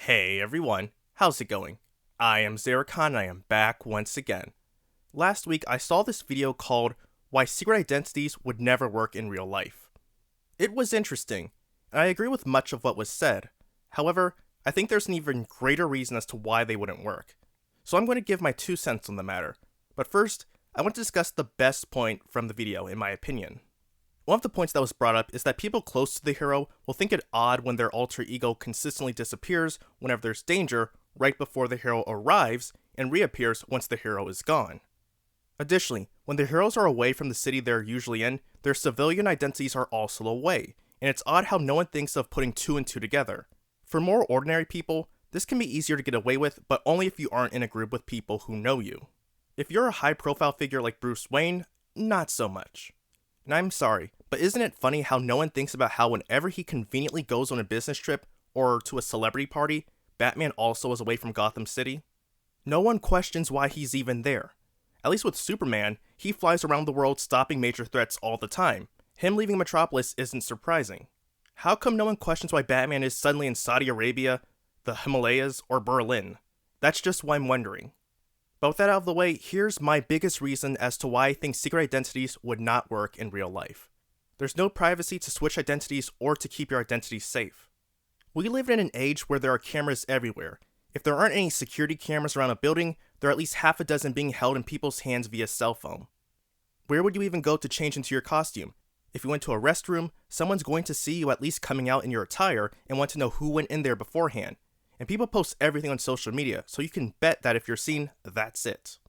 Hey everyone, how's it going? I am Xeracon and I am back once again. Last week I saw this video called Why Secret Identities Would Never Work in Real Life. It was interesting, and I agree with much of what was said. However, I think there's an even greater reason as to why they wouldn't work. So I'm going to give my 2 cents on the matter. But first, I want to discuss the best point from the video in my opinion. One of the points that was brought up is that people close to the hero will think it odd when their alter ego consistently disappears whenever there's danger right before the hero arrives and reappears once the hero is gone. Additionally, when the heroes are away from the city they're usually in, their civilian identities are also away, and it's odd how no one thinks of putting two and two together. For more ordinary people, this can be easier to get away with, but only if you aren't in a group with people who know you. If you're a high-profile figure like Bruce Wayne, not so much. And I'm sorry, but isn't it funny how no one thinks about how whenever he conveniently goes on a business trip or to a celebrity party, Batman also is away from Gotham City? No one questions why he's even there. At least with Superman, he flies around the world stopping major threats all the time. Him leaving Metropolis isn't surprising. How come no one questions why Batman is suddenly in Saudi Arabia, the Himalayas, or Berlin? That's just why I'm wondering. But with that out of the way, here's my biggest reason as to why I think secret identities would not work in real life. There's no privacy to switch identities or to keep your identity safe. We live in an age where there are cameras everywhere. If there aren't any security cameras around a building, there are at least half a dozen being held in people's hands via cell phone. Where would you even go to change into your costume? If you went to a restroom, someone's going to see you at least coming out in your attire and want to know who went in there beforehand. And people post everything on social media, so you can bet that if you're seen, that's it.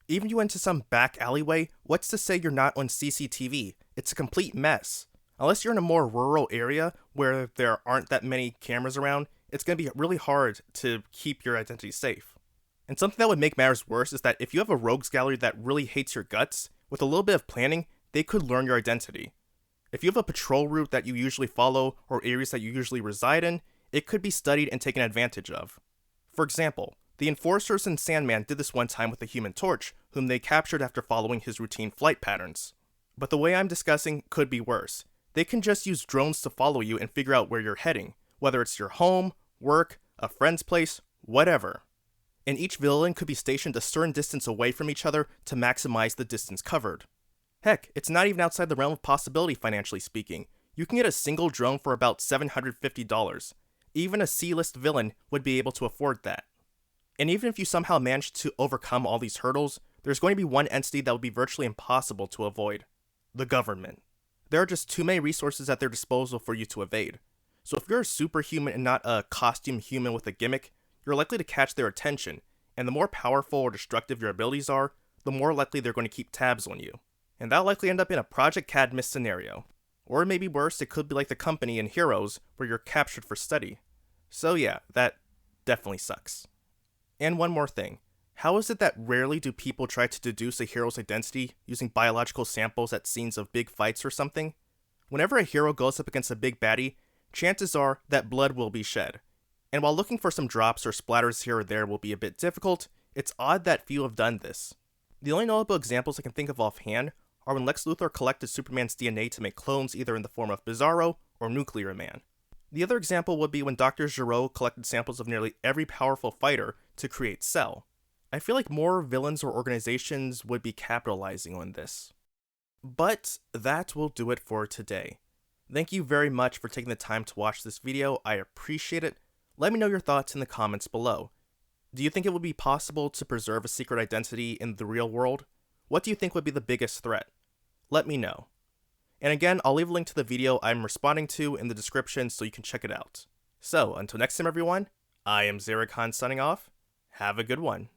Even if you went to some back alleyway, what's to say you're not on CCTV? It's a complete mess. Unless you're in a more rural area where there aren't that many cameras around, it's going to be really hard to keep your identity safe. And something that would make matters worse is that if you have a rogues gallery that really hates your guts, with a little bit of planning, they could learn your identity. If you have a patrol route that you usually follow or areas that you usually reside in, it could be studied and taken advantage of. For example, the enforcers in Sandman did this one time with the Human Torch, whom they captured after following his routine flight patterns. But the way I'm discussing could be worse. They can just use drones to follow you and figure out where you're heading, whether it's your home, work, a friend's place, whatever. And each villain could be stationed a certain distance away from each other to maximize the distance covered. Heck, it's not even outside the realm of possibility financially speaking. You can get a single drone for about $750. Even a C-list villain would be able to afford that. And even if you somehow manage to overcome all these hurdles, there's going to be one entity that would be virtually impossible to avoid. The government. There are just too many resources at their disposal for you to evade. So if you're a superhuman and not a costume human with a gimmick, you're likely to catch their attention, and the more powerful or destructive your abilities are, the more likely they're going to keep tabs on you. And that'll likely end up in a Project Cadmus scenario. Or maybe worse, it could be like the company in Heroes, where you're captured for study. So yeah, that definitely sucks. And one more thing. How is it that rarely do people try to deduce a hero's identity using biological samples at scenes of big fights or something? Whenever a hero goes up against a big baddie, chances are that blood will be shed. And while looking for some drops or splatters here or there will be a bit difficult, it's odd that few have done this. The only notable examples I can think of offhand are when Lex Luthor collected Superman's DNA to make clones either in the form of Bizarro or Nuclear Man. The other example would be when Dr. Giro collected samples of nearly every powerful fighter to create Cell. I feel like more villains or organizations would be capitalizing on this. But that will do it for today. Thank you very much for taking the time to watch this video, I appreciate it. Let me know your thoughts in the comments below. Do you think it would be possible to preserve a secret identity in the real world? What do you think would be the biggest threat? Let me know. And again, I'll leave a link to the video I'm responding to in the description so you can check it out. So, until next time everyone, I am Xeracon signing off. Have a good one.